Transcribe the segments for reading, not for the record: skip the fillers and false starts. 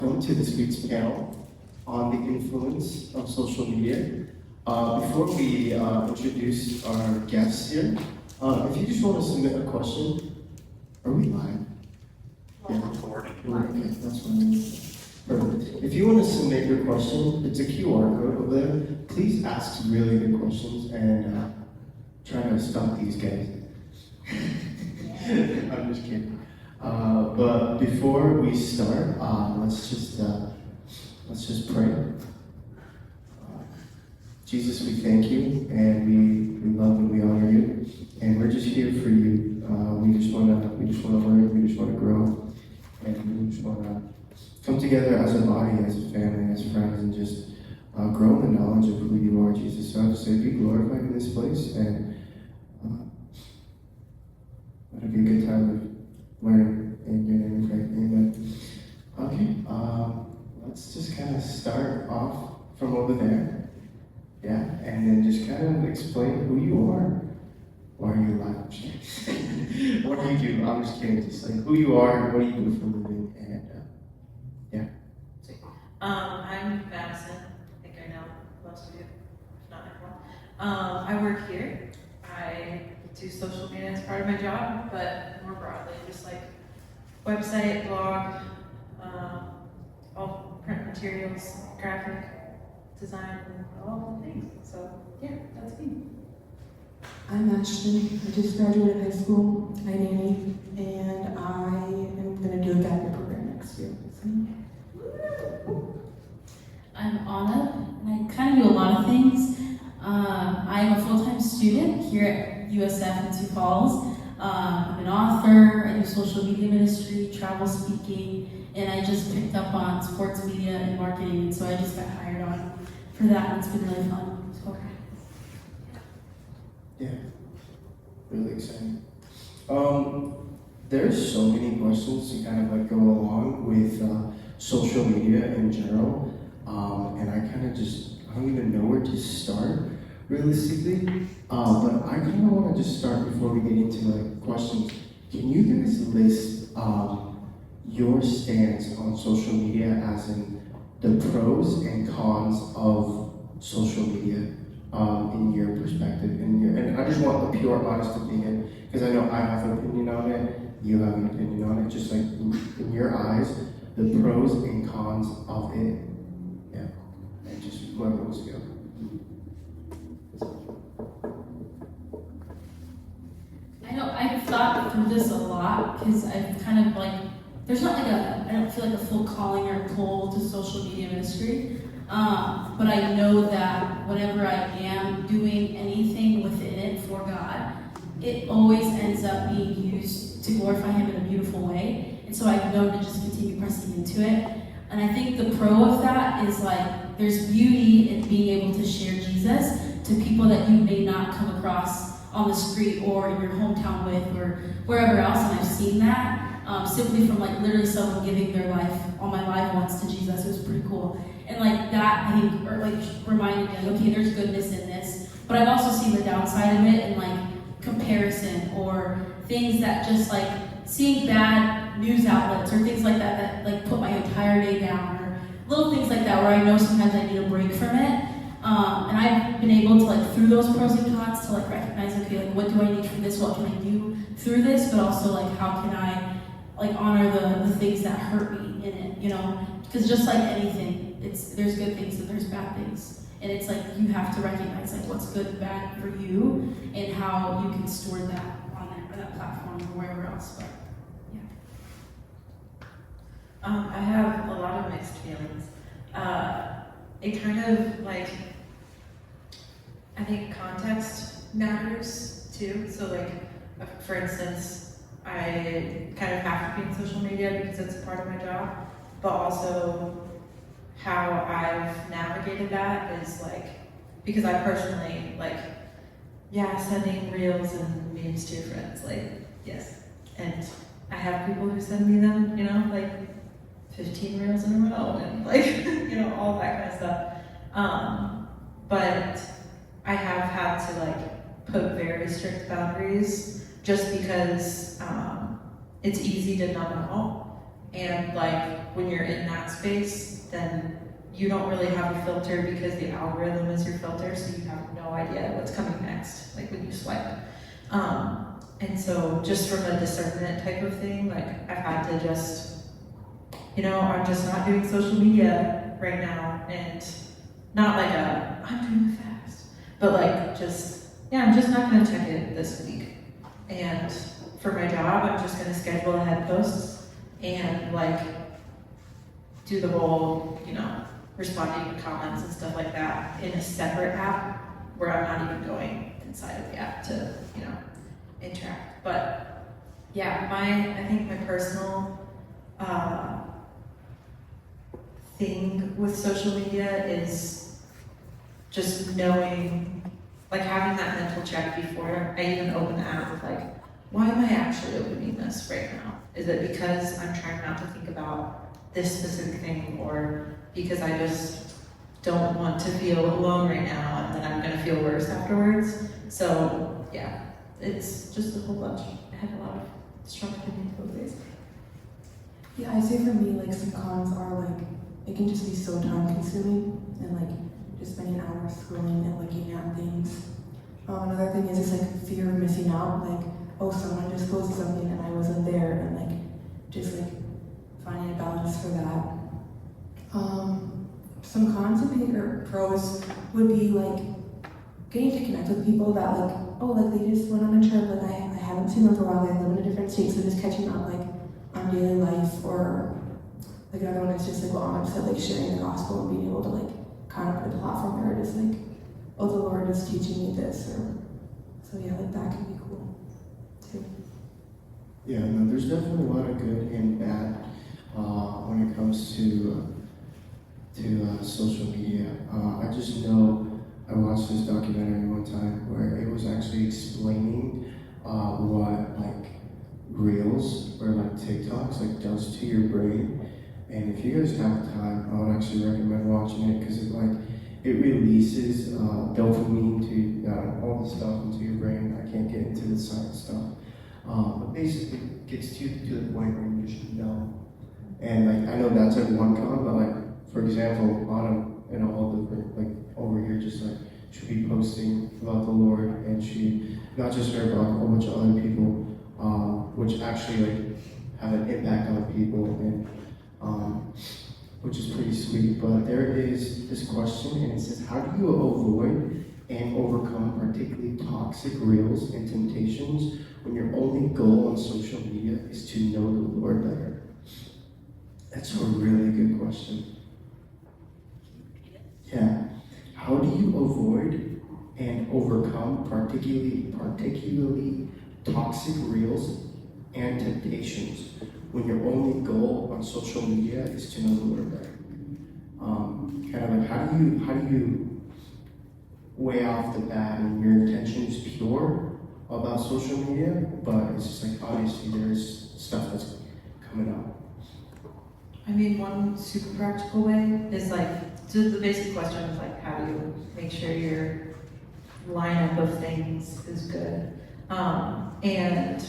Welcome to this week's panel on the influence of social media. Before we introduce our guests here, if you just want to submit a question, are we live? Yeah, okay, that's fine. Perfect. If you want to submit your question, it's a QR code over there. Please ask really good questions and try to stop these guys. I'm just kidding. But before we start, let's just pray. Jesus, we thank you, and we love and we honor you, and we're just here for you. We just wanna learn, we just wanna grow, and we just wanna come together as a body, as a family, as friends, and just grow in the knowledge of who you are, Jesus. So I just say, be glorified in this place, and let it be a good time of learning in your name. We pray. Amen. Okay, let's just kind of start off from over there. Yeah, and then just kind of explain who you are. Why are you alive? What do you do? I'm just kidding. Just like who you are, what do you do for a living, and yeah. I'm Madison. I think I know most of you, if not everyone. I work here. I do social media as part of my job, but more broadly, just like website, blog, all print materials, graphic design, all the things. So yeah, that's me. I'm Ashtyn. I just graduated high school. I nanny, and I am going to do a gap year program next year. I'm Anab, and I kind of do a lot of things. I'm a full-time student here at USF in Sioux Falls. I'm an author, I do social media ministry, travel speaking, and I just picked up on sports media and marketing, so I just got hired on for that, and it's been really fun. So, Yeah, really exciting. There's so many questions to kind of like go along with social media in general, and I don't even know where to start realistically. But I kind of want to just start before we get into like questions. Can you guys list your stance on social media, as in the pros and cons of social media? In your perspective, and I just want a pure, honest opinion, because I know I have an opinion on it, you have an opinion on it, just like in your eyes, the pros and cons of it. Yeah, and just whoever wants to go. I know I've thought through this a lot, because I've kind of like, there's not like I don't feel like a full calling or pull to social media ministry. But I know that whenever I am doing anything within it for God, it always ends up being used to glorify Him in a beautiful way. And so I know to just continue pressing into it. And I think the pro of that is like, there's beauty in being able to share Jesus to people that you may not come across on the street or in your hometown with or wherever else. And I've seen that simply from like literally someone giving their life on my live once to Jesus. It was pretty cool. And like that, I think, or like reminded me, like, okay, there's goodness in this. But I've also seen the downside of it in like comparison or things that just like seeing bad news outlets or things like that like put my entire day down, or little things like that where I know sometimes I need a break from it. And I've been able to like through those pros and cons to like recognize, okay, like what do I need from this? What can I do through this? But also like how can I like honor the things that hurt me in it, you know? Because just like anything, there's good things and there's bad things. And it's like you have to recognize like what's good and bad for you and how you can store that on that platform or wherever else. But yeah. I have a lot of mixed feelings. It kind of like, I think context matters too. So like, for instance, I kind of have to be in social media because it's part of my job, but also how I've navigated that is like, because I personally like, yeah, sending reels and memes to your friends, like, yes. And I have people who send me them, you know, like 15 reels in a row and like, you know, all that kind of stuff. But I have had to like put very strict boundaries just because it's easy to numb out And like when you're in that space, then you don't really have a filter because the algorithm is your filter, so you have no idea what's coming next, like when you swipe. And so just from a discernment type of thing, like I've had to just, I'm just not doing social media right now, and not like I'm doing fast, but like I'm just not gonna check it this week. And for my job, I'm just gonna schedule ahead posts and like do the whole, responding to comments and stuff like that in a separate app where I'm not even going inside of the app to, interact. But yeah, I think my personal thing with social media is just knowing, like having that mental check before I even open the app of like, why am I actually opening this right now? Is it because I'm trying not to think about this specific thing, or because I just don't want to feel alone right now and then I'm gonna feel worse afterwards? So yeah, it's just a whole bunch. I had a lot of strong opinions both ways. Yeah, I'd say for me, like some cons are like, it can just be so time consuming and like just spending hours scrolling and looking at things. Another thing is just like fear of missing out, like, oh, someone just posted something and I wasn't there, and like just like finding a balance for that. Some cons would be, or pros would be like getting to connect with people that like, oh, like they just went on a trip, like I haven't seen them for a while, they live in a different state, so just catching up like on daily life. Or like another one is just like what Anab said, like sharing the gospel and being able to like kind of put a platform where it is like, oh, the Lord is teaching me this, or so yeah, like that can be cool too. Yeah, no, there's definitely a lot of good and bad when it comes to social media. I just know I watched this documentary one time where it was actually explaining what like Reels or like TikToks like does to your brain. And if you guys have time, I would actually recommend watching it, because it releases dopamine to all the stuff into your brain. I can't get into the science stuff, but basically it gets you to the point where you should know. And like I know that's like one con, but like for example, Anna and all different like over here just like she'll be posting about the Lord, and she not just her but like a whole bunch of other people, which actually like have an impact on people, and which is pretty sweet. But there is this question, and it says, how do you avoid and overcome particularly toxic reels and temptations when your only goal on social media is to know the Lord better? That's a really good question. Yeah. How do you avoid and overcome particularly toxic reels and temptations when your only goal on social media is to know the Lord better? Kind of like how do you way off the bat when your intention is pure about social media, but it's just like obviously there's stuff that's coming up. I mean, one super practical way is like, so the basic question is like, how do you make sure your lineup of things is good? And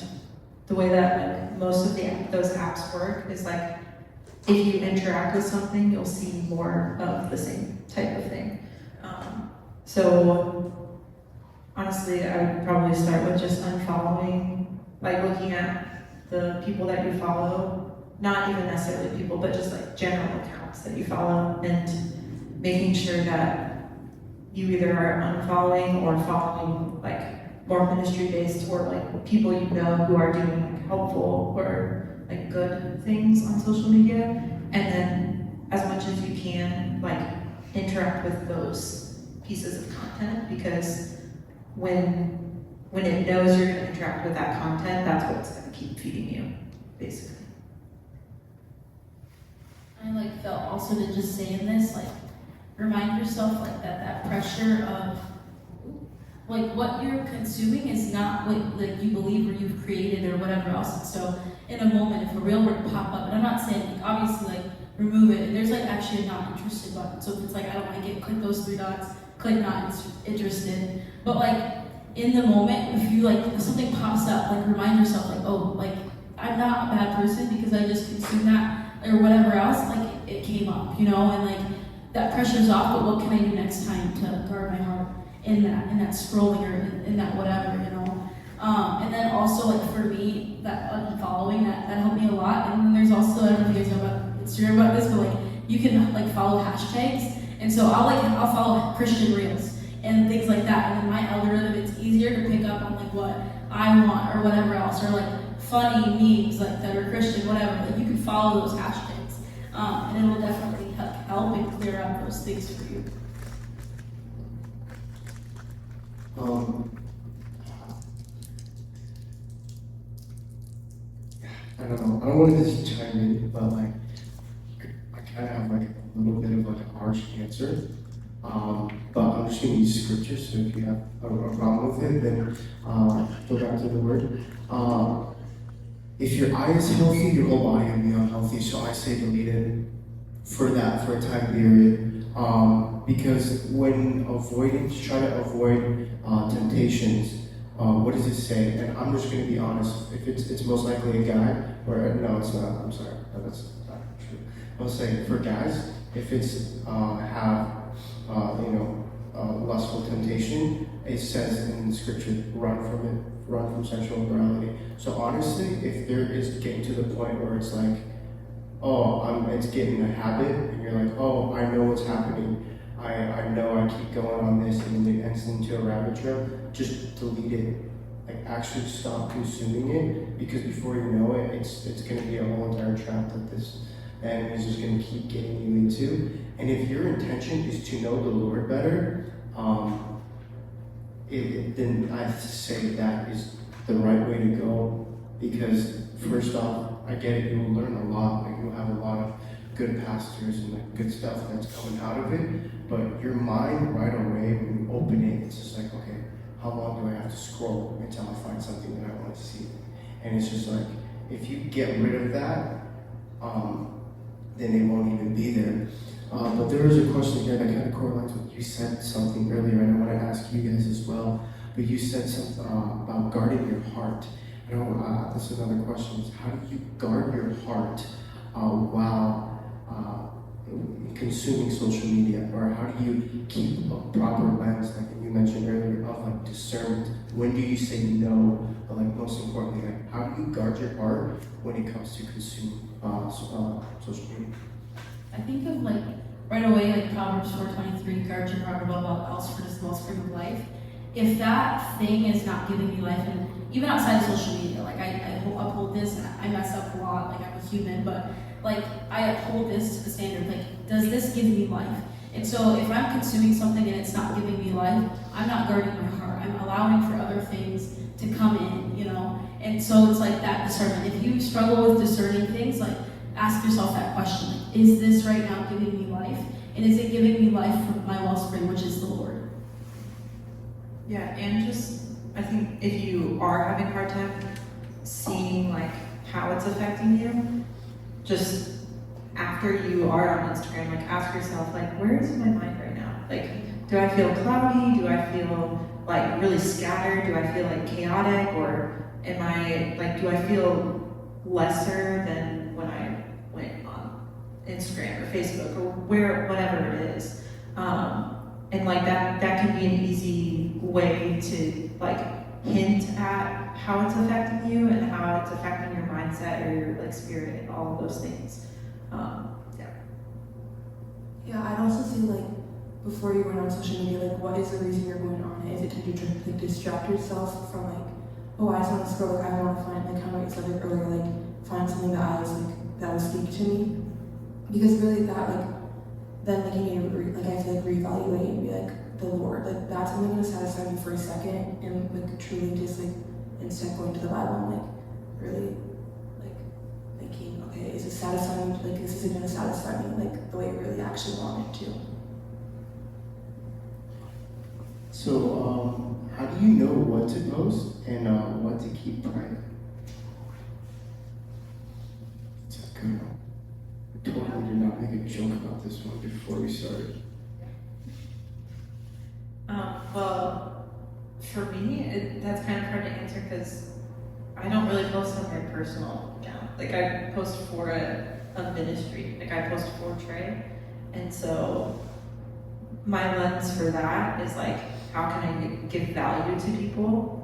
the way that like most of those apps work is like, if you interact with something, you'll see more of the same type of thing. So honestly, I would probably start with just unfollowing, like looking at the people that you follow, not even necessarily people, but just like general accounts that you follow, and making sure that you either are unfollowing or following like more ministry based, or like people you know who are doing like helpful or like good things on social media, and then as much as you can like interact with those pieces of content, because when it knows you're going to interact with that content, that's what's going to keep feeding you, basically. I like felt also to just say in this, like, remind yourself like that pressure of like what you're consuming is not what like you believe or you've created or whatever else. So in a moment, if a reel were to pop up, and I'm not saying like obviously like remove it, and there's like actually a not interested button. So if it's like I don't want to click those three dots, click not interested. But like in the moment, if you like if something pops up, like remind yourself like, oh, like I'm not a bad person because I just consume that or whatever else, like it came up, you know, and like that pressure's off, but what can I do next time to guard my heart in that scrolling or in that whatever, you know? And then also like for me, that unfollowing, that helped me a lot. And then there's also, I don't know if you guys know about Instagram about this, but like you can like follow hashtags. And so I'll follow Christian reels and things like that. And then my algorithm, it's easier to pick up on like what I want or whatever else, or like funny memes like that are Christian, whatever. Like you can follow those hashtags. And it will definitely help and clear up those things for you. I don't know. I don't want to just chime in, but like, I kind of have like a little bit of like a harsh answer. But I'm just going to use scripture. So if you have a problem with it, then go back to the word. If your eye is healthy, your whole body will be unhealthy. So I say delete it for a time period. Because when try to avoid temptations, what does it say? And I'm just going to be honest. If it's most likely a guy, or no, it's not. I'm sorry, no, that's not true. I'll say for guys, if it's lustful temptation, it says in the scripture, run from it, run from sexual immorality. So honestly, if there is getting to the point where it's like, it's getting a habit, and you're like, oh, I know what's happening. I know I keep going on this, and then it ends into a rabbit trail. Just delete it. Like actually stop consuming it, because before you know it, it's going to be a whole entire trap that this enemy is just going to keep getting you into. And if your intention is to know the Lord better, then I say that is the right way to go. Because first off, I get it, you will learn a lot. Like you'll have a lot of good pastors and like good stuff that's coming out of it. But your mind right away, when you open it, it's just like, okay, how long do I have to scroll until I find something that I want to see? And it's just like, if you get rid of that, then it won't even be there. But there is a question here that kind of correlates with you said something earlier, and I want to ask you guys as well. But you said something about guarding your heart. That's another question: is how do you guard your heart while consuming social media, or how do you keep a proper lens, like you mentioned earlier, of like discernment? When do you say no? But like most importantly, like how do you guard your heart when it comes to consuming social media? I think of like right away, like Proverbs 4:23, guard your heart above all else, for it is the wellspring of life. If that thing is not giving me life, and even outside of social media, like I uphold this, and I mess up a lot, like I'm a human, but like I uphold this to the standard, like does this give me life? And so if I'm consuming something and it's not giving me life, I'm not guarding my heart. I'm allowing for other things to come in, you know? And so it's like that discernment. If you struggle with discerning things, like ask yourself that question, like, is this right now giving me life? And is it giving me life from my wellspring, which is the Lord? Yeah, and just, I think if you are having a hard time seeing like how it's affecting you, just after you are on Instagram, like ask yourself, like, where is my mind right now? Like, do I feel cloudy? Do I feel like really scattered? Do I feel like chaotic? Or am I like, do I feel lesser than when I went on Instagram or Facebook or whatever it is? And like that can be an easy way to like hint at how it's affecting you and how it's affecting your mindset or your like spirit and all of those things. Yeah, I'd also say like before you went on social media, like what is the reason you're going on it? Is it to distract yourself from like, oh, I just want to scroll, like I want to find, like how I said it earlier, like find something that that would speak to me. Because really that like then like you need to I feel like reevaluate and be like the Lord, like that's only gonna satisfy me for a second, and like truly just like instead going to the Bible and like really like thinking, okay, is it satisfying? Like is it gonna satisfy me like the way I really actually want it to? So, how do you know what to post and what to keep private? It's a good one. I totally did not make a joke about this one before we started. Well, for me, that's kind of hard to answer because I don't really post on my personal account. Like I post for a ministry. Like I post for Trey. And so my lens for that is like, how can I give value to people?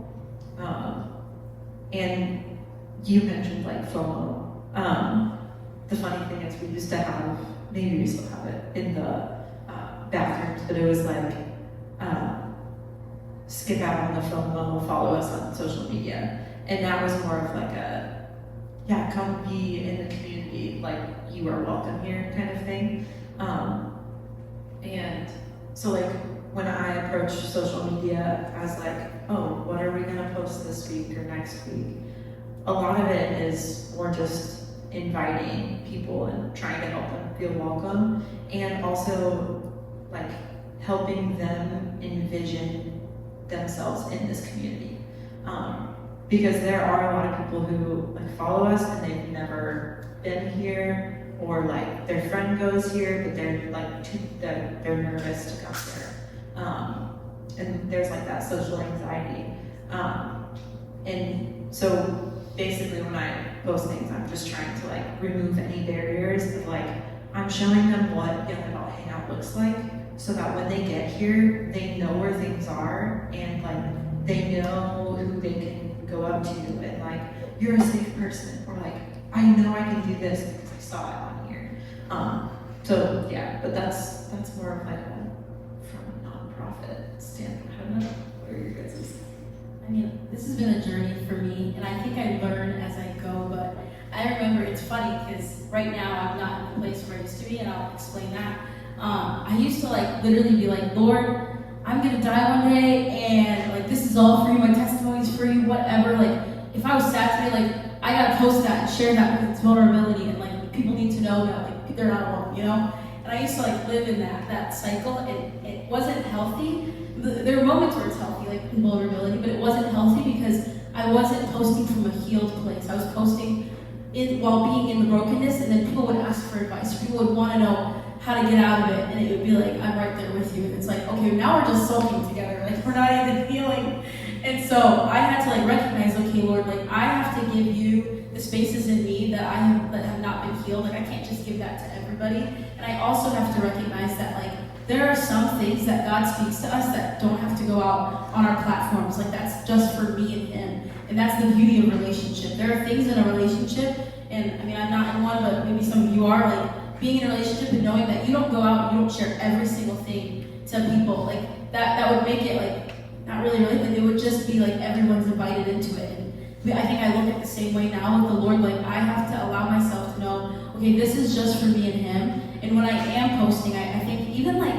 And you mentioned like FOMO. The funny thing is we used to have, maybe we still have it in the bathrooms, but it was like, skip out on the FOMO, follow us on social media. And that was more of like a, yeah, come be in the community, like you are welcome here kind of thing. And so like when I approach social media as like, oh, what are we gonna post this week or next week? A lot of it is more just inviting people and trying to help them feel welcome, and also like helping them envision themselves in this community. Because there are a lot of people who like follow us and they've never been here, or like their friend goes here, but they're like they're nervous to come here. And there's like that social anxiety. And so basically when I post things, I'm just trying to like remove any barriers of like, I'm showing them what Young Adult Hangout looks like, so that when they get here, they know where things are, and like they know who they can go up to, and like, you're a safe person, or like, I know I can do this because I saw it on here. So yeah, but that's more of like a from a nonprofit standpoint. I don't know where your guys is. I mean, this has been a journey for me, and I think I learn as I go, but I remember it's funny because right now I'm not in the place where I used to be, and I'll explain that. I used to like literally be like, Lord, I'm gonna die one day, and like this is all for you, my testimony's for you, whatever. Like if I was sad today, like I gotta post that and share that with its vulnerability, and like people need to know that like they're not alone, you know? And I used to like live in that cycle, and it wasn't healthy. There were moments where it's healthy, like in vulnerability, but it wasn't healthy because I wasn't posting from a healed place. I was posting while being in the brokenness, and then people would ask for advice. People would want to know how to get out of it, and it would be like, I'm right there with you. And it's like, okay, now we're just sulking together, like we're not even healing. And so I had to like recognize, okay, Lord, like I have to give you the spaces in me that have not been healed. Like I can't just give that to everybody. And I also have to recognize that like there are some things that God speaks to us that don't have to go out on our platforms. Like that's just for me and Him. And that's the beauty of relationship. There are things in a relationship, and I mean, I'm not in one, but maybe some of you are, like being in a relationship and knowing that you don't go out and you don't share every single thing to people. Like that would make it like, not really related, it would just be like everyone's invited into it. And I think I look at the same way now with the Lord, like I have to allow myself to know, okay, this is just for me and Him. And when I am posting, I think even like,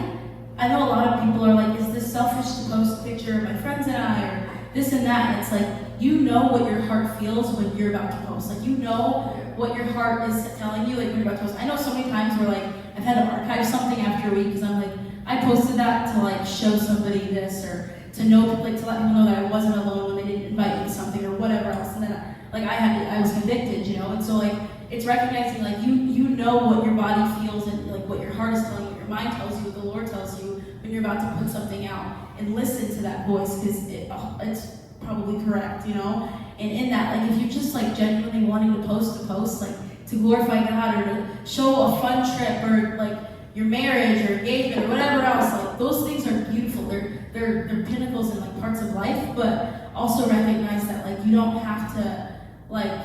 I know a lot of people are like, is this selfish to post a picture of my friends and I, or this and that, and it's like, you know what your heart feels when you're about to post. Like you know what your heart is telling you, like when you're about to post. I know so many times where like, I've had to archive something after a week because I'm like, I posted that to like show somebody this, or to know, like to let people know that I wasn't alone when they didn't invite me to something or whatever else. And then like I was convicted, you know. And so like it's recognizing like you know what your body feels and like what your heart is telling you, what your mind tells you, what the Lord tells you when you're about to put something out, and listen to that voice because it's probably correct, you know. And in that, like if you're just like genuinely wanting to post, like to glorify God or to show a fun trip or like your marriage or engagement or whatever else, like those things are beautiful. They're pinnacles and like parts of life, but also recognize that like you don't have to like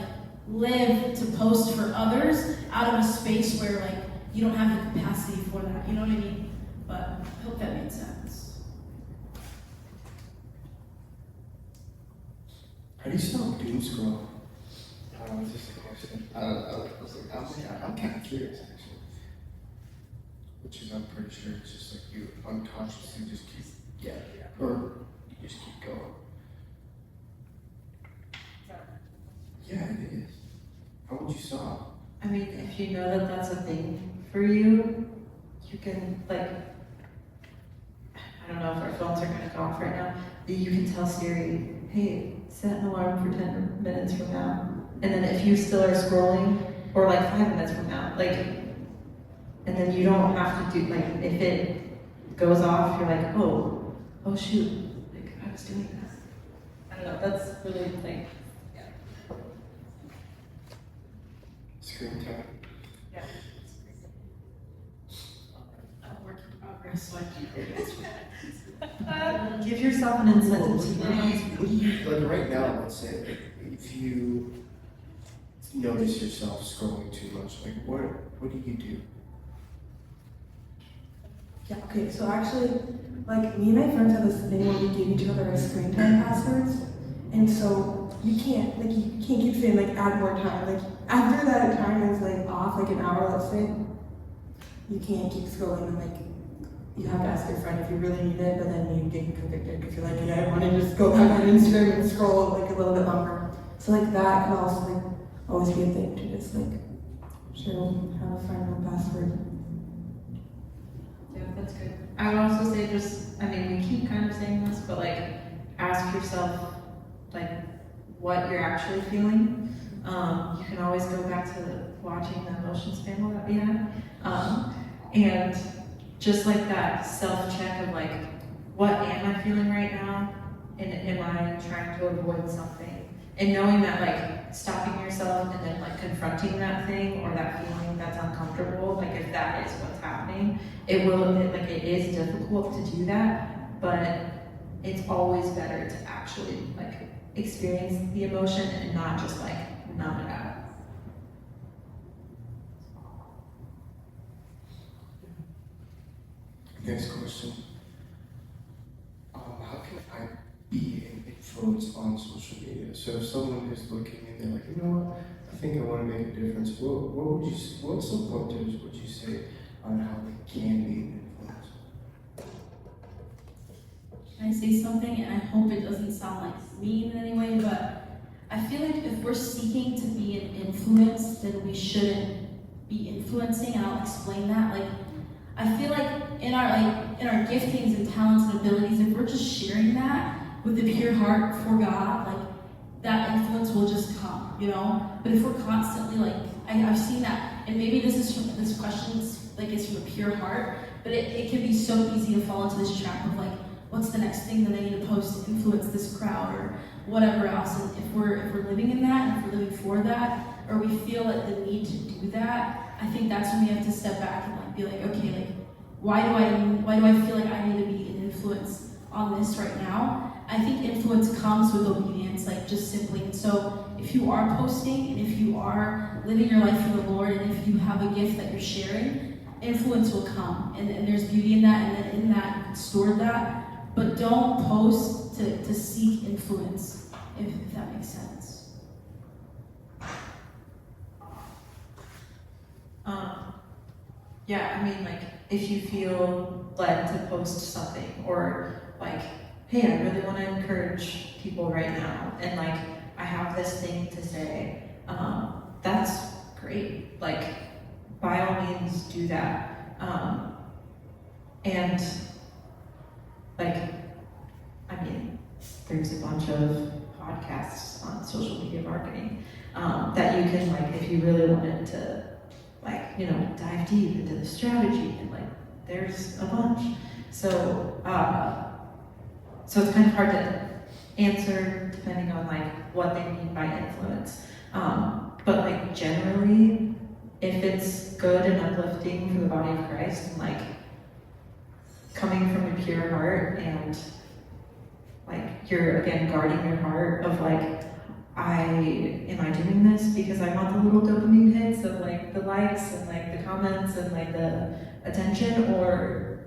live to post for others out of a space where like you don't have the capacity for that. You know what I mean? But I hope that made sense. How do you spell doom scroll? It's just a question. I'm kind of curious, actually. Which is, I'm pretty sure it's just like you unconsciously just keep, Yeah. or you just keep going. Yeah, it is. How would you stop? I mean, if you know that that's a thing for you, you can like, I don't know if our phones are gonna go off right now, but you can tell Siri, hey, set an alarm for 10 minutes from now. And then if you still are scrolling, or like 5 minutes from now, like, and then you don't have to do, like, if it goes off, you're like, oh shoot, like I was doing that. I don't know, that's really like, yeah. screen time. A work in progress, so I can't. Give yourself an incentive to What do you, like right now, let's say, like, if you notice yourself scrolling too much, like what do you do? Yeah, okay, so actually, like, me and my friends have this thing where we give each other our screen time passwords, and so you can't keep saying, like, add more time. Like, after that time is, like, off, like, an hour, let's say, you can't keep scrolling, and, like, you have to ask your friend if you really need it, but then you get convicted because you're like, I want to just go back on Instagram and scroll, like, a little bit longer. So, like, that can also, like, always be a thing to just, like, have a friend with a password. Yeah, that's good. I would also say just, I mean, we keep kind of saying this, but like, ask yourself, like, what you're actually feeling. You can always go back to watching the emotions panel that we had. And just like that self-check of like, what am I feeling right now? And am I trying to avoid something? And knowing that like, stopping yourself and then like confronting that thing or that feeling that's uncomfortable, like if that is what's happening, it is difficult to do that, but it's always better to actually like experience the emotion and not just like numb it out. Next question. How can I be an influence on social media? So if someone is looking and they're like, you know what, I think I want to make a difference. What some pointers would you say on how they can be an influence? Can I say something? And I hope it doesn't sound like mean in any way, but I feel like if we're seeking to be an influence, then we shouldn't be influencing, and I'll explain that. Like, I feel like in our giftings and talents and abilities, if we're just sharing that with a pure heart for God, like that influence will just come, you know? But if we're constantly like, I've seen that, and maybe this question like is from a pure heart, but it can be so easy to fall into this trap of like, what's the next thing that I need to post to influence this crowd or whatever else. And if we're living in that, and if we're living for that, or we feel like the need to do that, I think that's when we have to step back and like be like, okay, like why do I feel like I need to be an influence on this right now? I think influence comes with obedience, like just simply. And so if you are posting and if you are living your life for the Lord and if you have a gift that you're sharing, influence will come. And there's beauty in that, and then in that you can store that. But don't post to seek influence, if that makes sense. Yeah, I mean, like, if you feel led to post something, or like, hey, I really want to encourage people right now, and like, I have this thing to say, that's great. Like, by all means, do that. And like, I mean, there's a bunch of podcasts on social media marketing that you can, like, if you really wanted to, like, you know, dive deep into the strategy, and like, there's a bunch. So it's kind of hard to answer depending on like what they mean by influence. But like generally, if it's good and uplifting for the body of Christ, and like coming from a pure heart, and like you're again guarding your heart of like, am I doing this because I want the little dopamine hits of like the likes and like the comments and like the attention, or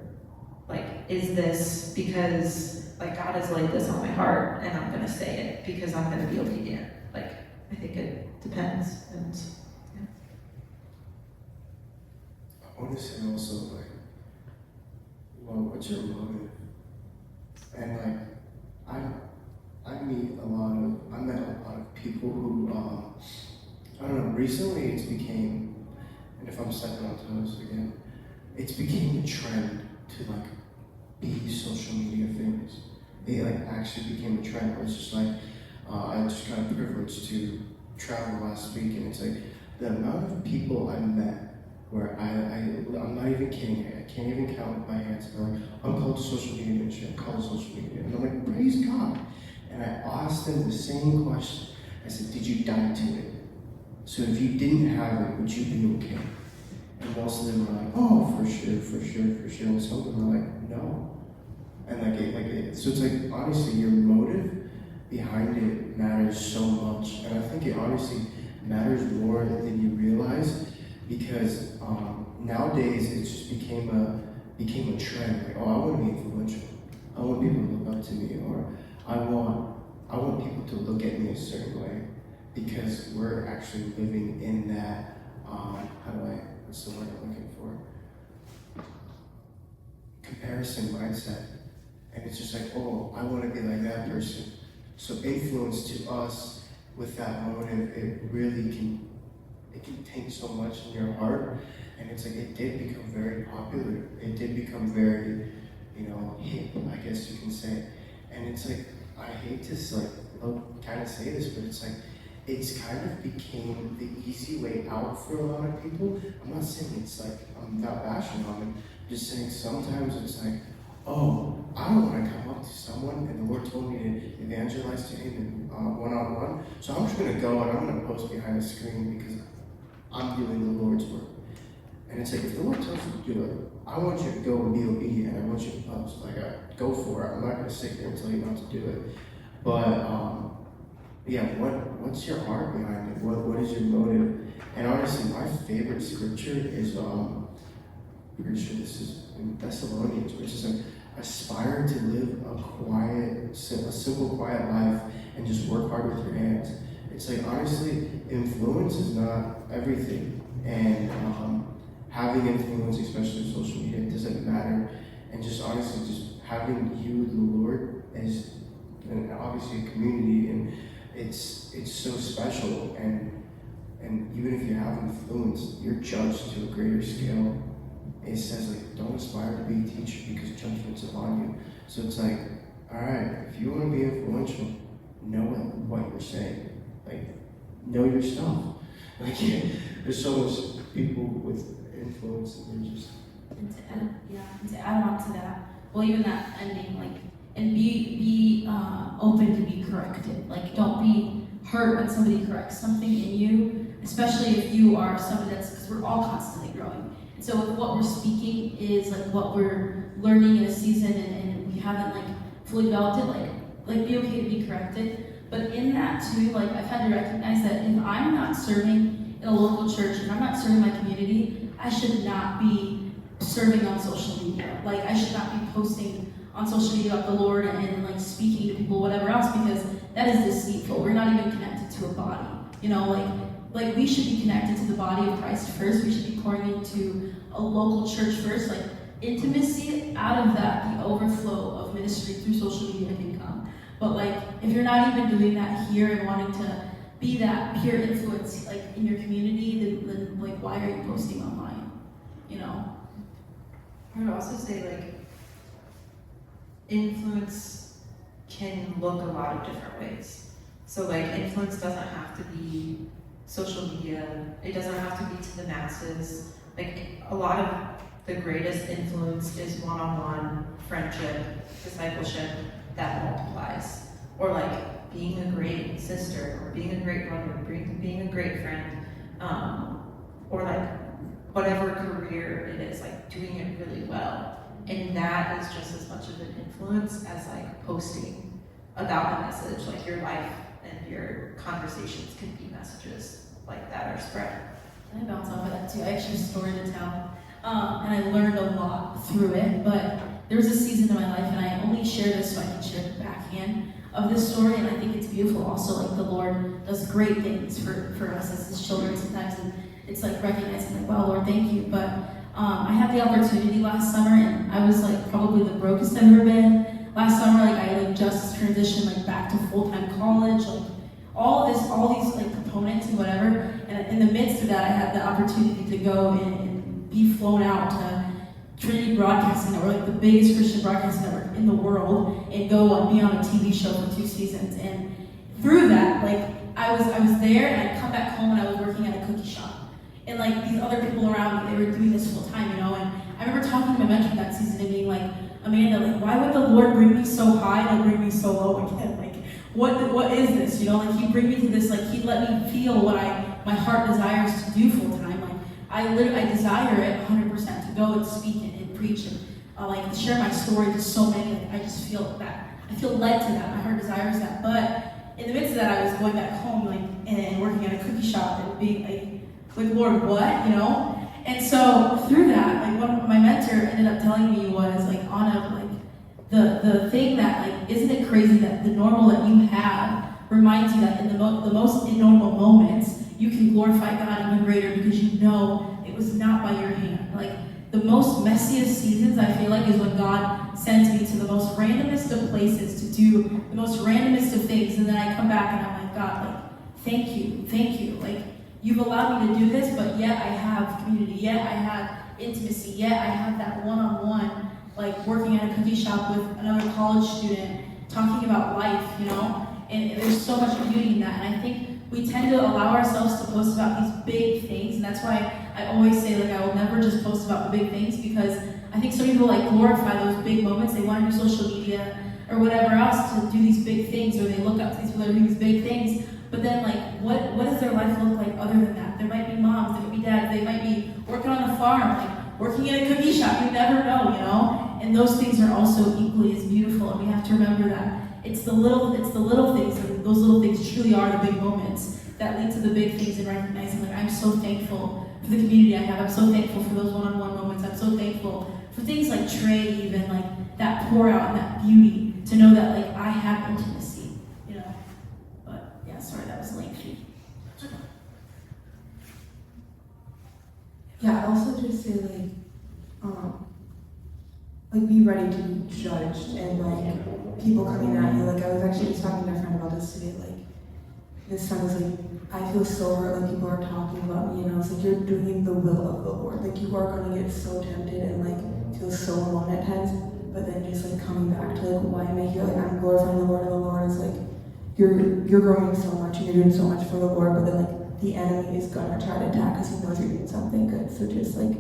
like is this because like God has laid this on my heart and I'm gonna say it because I'm gonna be obedient? Like, I think it depends. And yeah. I want to say also like, well, what's your motive? And like, I met a lot of people who, I don't know, recently it's became, and if I'm stepping on toes again, it's became a trend to like be social media famous. It like actually became a trend where it's just like, I just got privileged to travel last week, and it's like, the amount of people I met where I'm not even kidding, I can't even count with my hands, they're like, I'm called social media ministry, I'm called social media, and I'm like, praise God. And I asked them the same question. I said, did you die to it? So if you didn't have it, would you be okay? And most of them were like, oh, for sure, for sure, for sure. And some of them were like, no. And so it's like, honestly, your motive behind it matters so much. And I think it honestly matters more than you realize, because nowadays it just became a trend. Like, oh, I want to be influential. I want people to look up to me, or I want people to look at me a certain way, because we're actually living in that, what's the word I'm looking for? Comparison mindset. And it's just like, oh, I want to be like that person. So influence to us with that motive, it really can take so much in your heart. And it's like, it did become very popular. It did become very, hip, I guess you can say. And it's like, I hate to kind of say this, but it's like, it's kind of became the easy way out for a lot of people. I'm not saying it's like, I'm not bashing on them. I'm just saying sometimes it's like, oh, I don't want to come up to someone, and the Lord told me to evangelize to him one-on-one. So I'm just going to go and I'm going to post behind the screen because I'm doing the Lord's work. And it's like, if the Lord tells you to do it, I want you to go and be obedient. I want you to post. Go for it. I'm not going to sit here and tell you not to do it. But, what's your heart behind it? What is your motive? And honestly, my favorite scripture is, pretty sure this is in Thessalonians, which is like, aspire to live a simple, quiet life and just work hard with your hands. It's like, honestly, influence is not everything. And having influence, especially on social media, it doesn't matter. And just honestly, just having you, the Lord, as and obviously a community, and it's so special. And even if you have influence, you're judged to a greater scale. It says, like, don't aspire to be a teacher because judgment's upon you. So it's like, all right, if you want to be influential, know what you're saying. Like, know your stuff. Like, there's so much people with influence, and they're just. And to add on to that, well, even that ending, like, and be open to be corrected. Like, don't be hurt when somebody corrects something in you, especially if you are somebody because we're all constantly growing. And so if what we're speaking is like what we're learning in a season and we haven't like fully developed it, like be okay to be corrected. But in that too, like I've had to recognize that if I'm not serving in a local church, if I'm not serving my community, I should not be serving on social media. Like I should not be posting on social media about the Lord and like speaking to people, whatever else, because that is deceitful. We're not even connected to a body. Like we should be connected to the body of Christ first. We should be pouring into a local church first. Like intimacy, out of that, the overflow of ministry through social media can come. But like if you're not even doing that here and wanting to be that peer influence like in your community, then like why are you posting online? I would also say like influence can look a lot of different ways. So like influence doesn't have to be social media. It doesn't have to be to the masses. Like a lot of the greatest influence is one-on-one friendship, discipleship that multiplies. Or like being a great sister, or being a great brother, being a great friend, or like whatever career it is, like doing it really well. And that is just as much of an influence as like posting about a message, like your life and your conversations can be messages like that are spread. I bounce off of that too. I actually have a story to tell, and I learned a lot through it, but there was a season in my life, and I only share this so I can share the backhand of this story, and I think it's beautiful also, like the Lord does great things for us as his children sometimes, and it's like recognizing like, wow, Lord, thank you. But I had the opportunity last summer, and I was like probably the brokest I've ever been. Last summer, like I like just transitioned like back to full-time college, like all these like components and whatever. And in the midst of that, I had the opportunity to go and be flown out to Trinity Broadcasting Network, like the biggest Christian broadcasting network in the world, and go and be on a TV show for 2 seasons. And through that, like I was there, and I'd come back home and I was working at a cookie shop. And like these other people around me, they were doing this full time, and I remember talking to my mentor that season and being like, Amanda, like why would the Lord bring me so high and bring me so low again? Like what is this? Like he'd bring me to this, like he'd let me feel what I my heart desires to do full time. Like I desire it 100% to go and speak and preach and like share my story to so many. Like I just feel that I feel led to that. My heart desires that. But in the midst of that, I was going back home like and working at a cookie shop and being like Lord, what, you know? And so through that, like what my mentor ended up telling me was like Anab, like the thing that like isn't it crazy that the normal that you have reminds you that in the most abnormal moments you can glorify God even greater because you know it was not by your hand. Like the most messiest seasons I feel like is when God sends me to the most randomest of places to do the most randomest of things, and then I come back and I'm like, God, like thank you, like you've allowed me to do this, but yet I have community, yet I have intimacy, yet I have that one-on-one, like working at a cookie shop with another college student, talking about life, you know? And there's so much beauty in that. And I think we tend to allow ourselves to post about these big things. And that's why I always say, like, I will never just post about the big things, because I think some people like glorify those big moments. They want to do social media or whatever else to do these big things, or they look up to these people that are doing these big things. But then, like, what does their life look like other than that? There might be moms, there might be dads, they might be working on the farm, like working in a cookie shop. You never know, you know. And those things are also equally as beautiful. And we have to remember that it's the little things, and those little things truly are the big moments that lead to the big things. And recognizing, like, I'm so thankful for the community I have. I'm so thankful for those one-on-one moments. I'm so thankful for things like Trey, even like that pour out and that beauty to know that like I have intimacy, you know. But yeah, sorry, that was lengthy. Yeah, I also just say like be ready to be judged, and like people coming at you. Like I was actually just talking to a friend about this today. Like this friend was like, I feel so hurt. Like people are talking about me, and I was like, you're doing the will of the Lord. Like you are gonna get so tempted and like feel so alone at times. But then just like coming back to like, why am I here? Like I'm glorifying the Lord, and the Lord is like, you're growing so much and you're doing so much for the Lord. But then like the enemy is gonna try to attack because he knows you're doing something good. So just like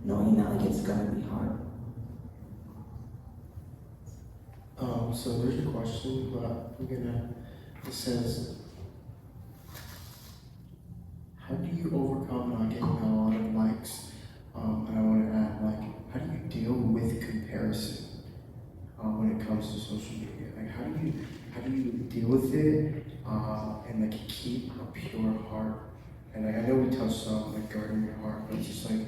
knowing that like it's gonna be hard. So there's a question, but it says, how do you overcome not getting a lot of likes? And I want to add, like, how do you deal with comparison when it comes to social media? Like, how do you deal with it and like keep a pure heart? And I know we touched on like guarding your heart, but it's just like,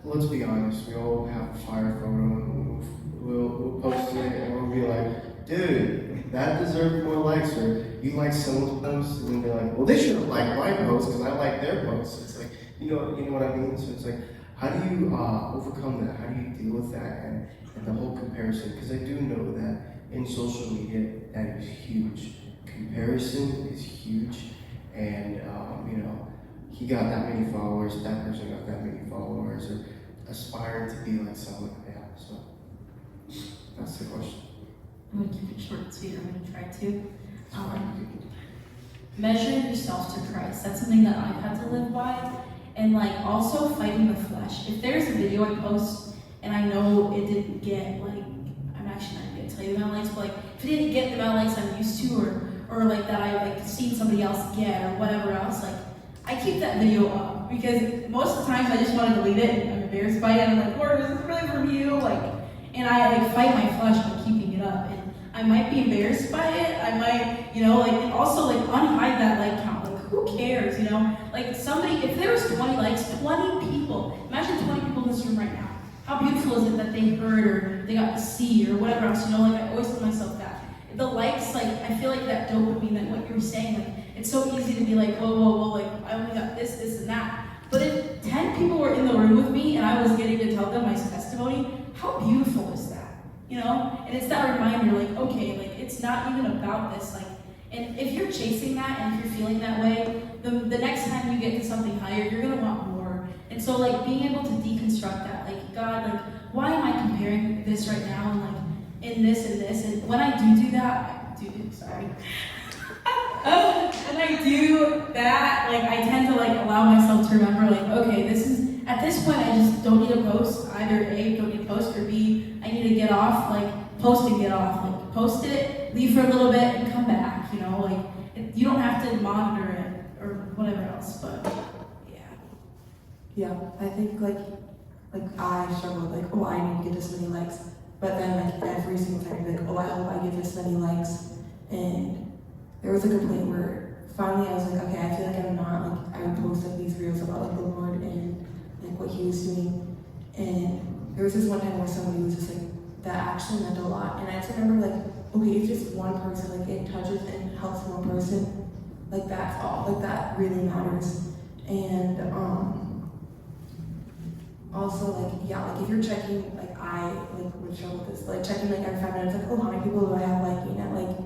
let's be honest, we all have a fire photo and we'll post it and we'll be like, dude, that deserved more likes, or you like someone's post and they're like, well, they should have liked my post because I like their post. It's like, you know what I mean? So it's like, how do you overcome that? How do you deal with that and the whole comparison? Because I do know that in social media, that is huge. Comparison is huge, and you know, he got that many followers, that person got that many followers, or aspiring to be like someone. Yeah, so that's the question. I'm gonna keep it short and sweet. I'm gonna try to. Measure yourself to Christ. That's something that I've had to live by. And like also fighting the flesh. If there's a video I post and I know it didn't get like, I'm actually not gonna tell you the amount of likes, but like if it didn't get the amount of likes I'm used to, or like that I like seen somebody else get or whatever else, like I keep that video up because most of the times I just want to delete it and I'm embarrassed by it. And I'm like, Lord, is this really from you? Like, and I like fight my flesh by keeping it up. And I might be embarrassed by it. I might, you know, like, and also like unhide that like count. Like, who cares, you know? Like somebody, if there was 20 likes, 20 people, imagine 20 people in this room right now. How beautiful is it that they heard or they got to see or whatever else, you know? Like I always tell myself that. The likes, like, I feel like that dopamine, that what you were saying, like, it's so easy to be like, whoa, like, I only got this, and that. But if 10 people were in the room with me and I was getting to tell them my testimony, how beautiful is that? You know? And it's that reminder, like, okay, like, it's not even about this, like, and if you're chasing that and if you're feeling that way, the next time you get to something higher, you're gonna want more. And so, like, being able to deconstruct that, like, God, like, why am I comparing this right now, and, like, in this and this, and when I do that, when I do that, like, I tend to, like, allow myself to remember, like, okay, at this point, I just don't need to post, either A, don't need to post, or B, I need to get off, like, post and get off, like, post it, leave for a little bit, and come back, you know, like, you don't have to monitor it, or whatever else, but yeah. Yeah, I think like I struggled like, oh, I need to get this many likes, but then like every single time you're like, oh, I hope I get this many likes, and there was like a point where finally I was like, okay, I feel like I'm not like I would post like these reels about like the Lord and like what He was doing, and there was this one time where somebody was just like, that actually meant a lot, and I just remember like, okay, if just one person like it touches and helps one person, like that's all, like that really matters, and also, like, yeah, like if you're checking, like I like would struggle with this, like checking like every 5 minutes, like, oh, how many people do I have liking it? Like,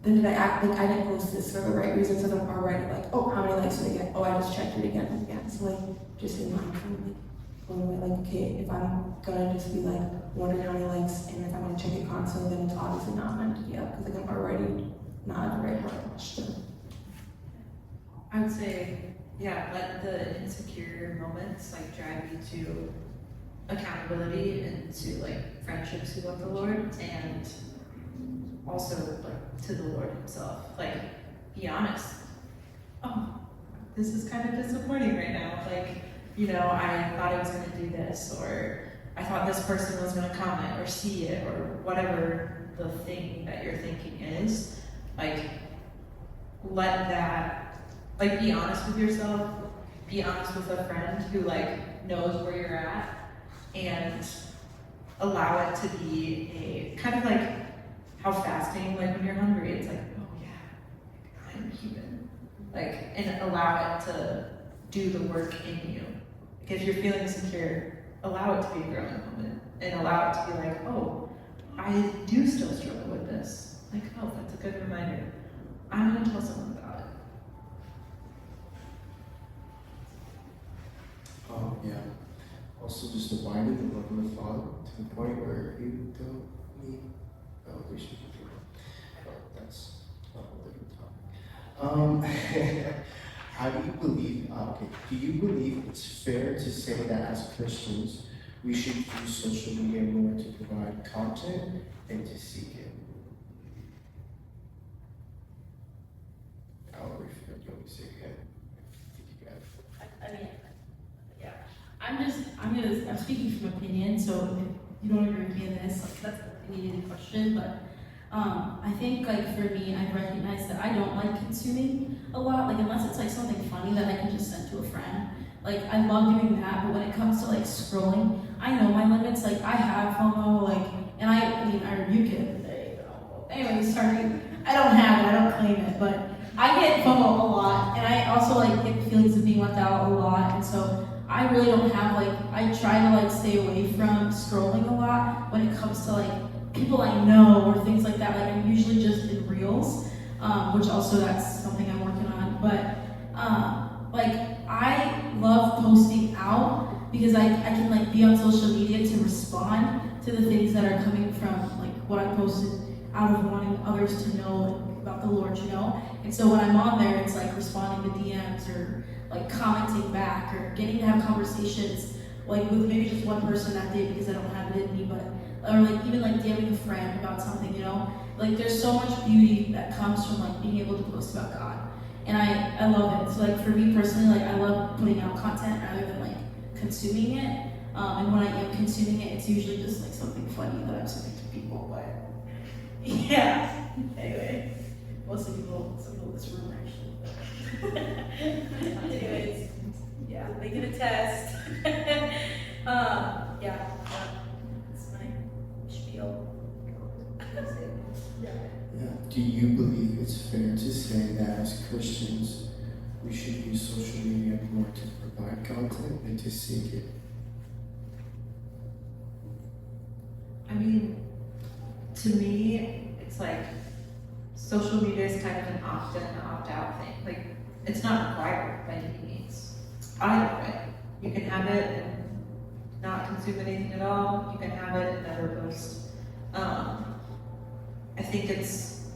then did I act like I didn't post this for the right reasons? So I'm already like, oh, how many likes did I get? Oh, I just checked it again and again. So like, just in mind for like, going away, like, okay, if I'm gonna just be like wondering how many likes, and if I'm gonna check it constantly, then it's obviously not meant to be up because like I'm already not at the right heart posture. I would say, yeah, let the insecure moments like drive you to accountability and to like friendships who love the Lord, and also like to the Lord Himself. Like, be honest. Oh, this is kind of disappointing right now. Like, you know, I thought I was going to do this, or I thought this person was going to comment or see it, or whatever the thing that you're thinking is. Like, let that, like, be honest with yourself, be honest with a friend who like knows where you're at, and allow it to be a kind of like how fasting, like when you're hungry, it's like, oh yeah, I'm human. Like, and allow it to do the work in you. Like, if you're feeling insecure, allow it to be a growing moment, and allow it to be like, oh, I do still struggle with this. Like, oh, that's a good reminder. I'm gonna tell someone about it. Yeah. Also, just abide in the love of the Father to the point where you don't need validation from people. But that's a whole different topic. How do you believe? Do you believe it's fair to say that as Christians we should use social media more to provide content than to seek it? I'll refer to what you say again. I think you got it. I mean, yeah. I'm speaking from opinion, so if you don't agree with me in this, like, that's an opinionated question, but I think, like, for me, I recognize that I don't like consuming a lot, like, unless it's, like, something funny that I can just send to a friend. Like, I love doing that, but when it comes to, like, scrolling, I know my limits, like, I have FOMO, like, and I rebuke it. Anyway, sorry, I don't have it, I don't claim it, but I get FOMO a lot, and I also, like, get feelings of being left out a lot, and so I really don't have, like, I try to, like, stay away from scrolling a lot when it comes to, like, people I know or things like that. Like, I'm usually just in reels, which also that's something I'm working on, but, like, I love posting out because I can, like, be on social media to respond to the things that are coming from, like, what I posted out of wanting others to know about the Lord, you know? And so when I'm on there, it's like responding to DMs or like commenting back or getting to have conversations like with maybe just one person that day because I don't have it in me, but or like even like DMing a friend about something, you know? Like there's so much beauty that comes from like being able to post about God. And I love it. So like for me personally, like I love putting out content rather than like consuming it. And when I am consuming it, it's usually just like something funny that I'm sending to people, but yeah. Anyway, most of people, some people in this room actually. Anyways, yeah, they can attest. Yeah, that's my spiel. Yeah. Do you believe it's fair to say that as Christians we should use social media more to provide content than to seek it? I mean, to me, it's like social media is kind of an opt-in, opt-out thing. Like, it's not required by any means. Either way, you can have it and not consume anything at all. You can have it and never post. I think it's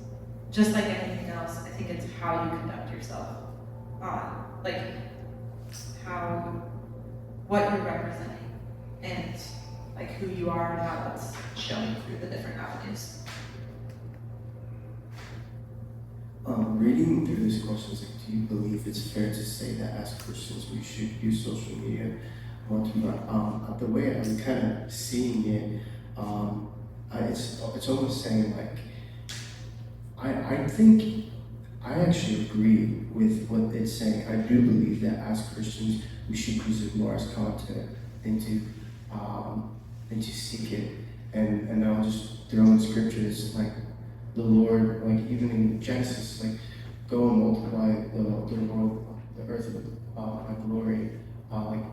just like anything else. I think it's how you conduct yourself, like what you're representing, and like who you are and how that's showing through the different avenues. reading through this question is like, do you believe it's fair to say that as Christians we should use social media more to the way I'm kind of seeing it, it's almost saying like, I think I actually agree with what it's saying. I do believe that as Christians we should use it more as content than to seek it. And I'll just throw in scriptures like the Lord, like even in Genesis, like go and multiply the world, the earth with my glory. Like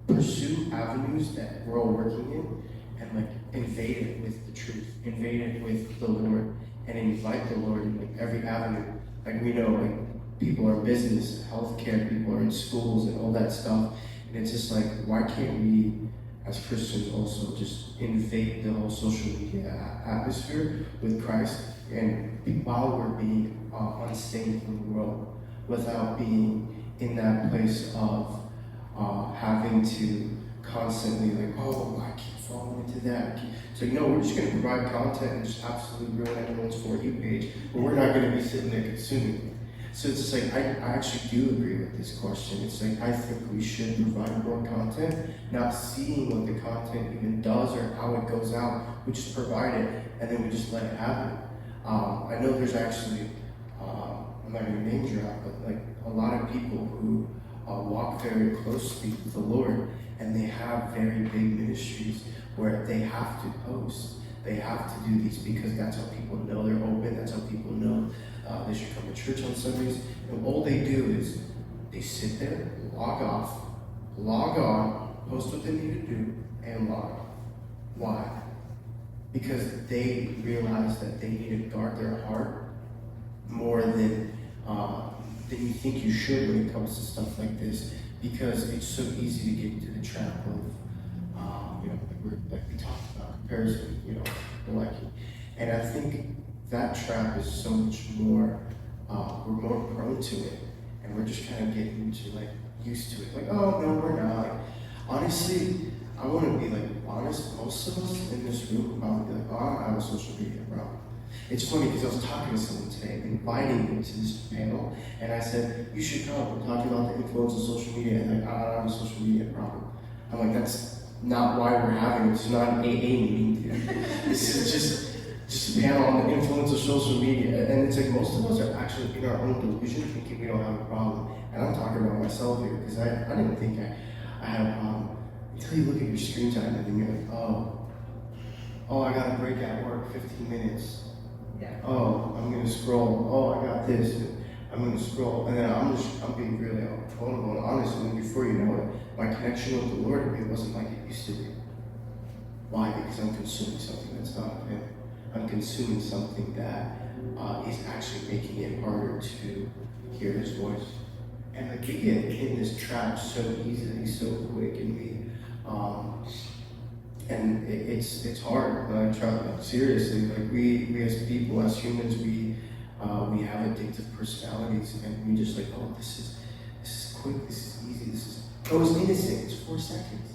pursue avenues that we're all working in, and like invade it with the truth, invade it with the Lord, and invite the Lord in like every avenue. Like we know, like people are in business, healthcare, people are in schools, and all that stuff. And it's just like, why can't we, as Christians, also just invade the whole social media atmosphere with Christ, and while we're being unstained from the world, without being in that place of having to constantly like, oh, I keep falling into that. So we're just going to provide content and just absolutely ruin everyone's For You page, but we're not going to be sitting there consuming it. So it's just like, I actually do agree with this question. It's like, I think we should provide more content, not seeing what the content even does or how it goes out. We just provide it, and then we just let it happen. I know there's actually, I'm not going to name drop, but like a lot of people who walk very closely with the Lord, and they have very big ministries where they have to post. They have to do these because that's how people know they're open. That's how people know they should come to church on Sundays. And all they do is they sit there, log off, log on, post what they need to do, and log on. Why? Because they realize that they need to guard their heart more than you think you should when it comes to stuff like this, because it's so easy to get into the trap of, like we talked about, comparison, the liking. And I think that trap is so much more, we're more prone to it, and we're just kind of getting used to it. Like, oh, no, we're not. Like, honestly, I want to be honest, most of us in this room probably be like, oh, I don't have a social media problem. It's funny because I was talking to someone today, inviting them to this panel, and I said, you should come. We're talking about the influence of social media, and I don't have a social media problem. I'm like, that's not why we're having it. It's not an AA meeting, dude. This is just a panel on the influence of social media. And it's like most of us are actually in our own delusion thinking we don't have a problem. And I'm talking about myself here because I didn't think I had a problem. Until you look at your screen time and then you're like, oh, I got a break at work, 15 minutes. Yeah. Oh, I'm gonna scroll. Oh, I got this. I'm gonna scroll. And then I'm being really vulnerable and honest. And then before you know it, my connection with the Lord, it wasn't like it used to be. Why? Because I'm consuming something that's not of Him. I'm consuming something that is actually making it harder to hear His voice. And we get in this trap so easily, so quick, and it's hard. Seriously, we as people, as humans, we have addictive personalities, and we just oh, this is quick, this is easy, it's innocent, it's 4 seconds.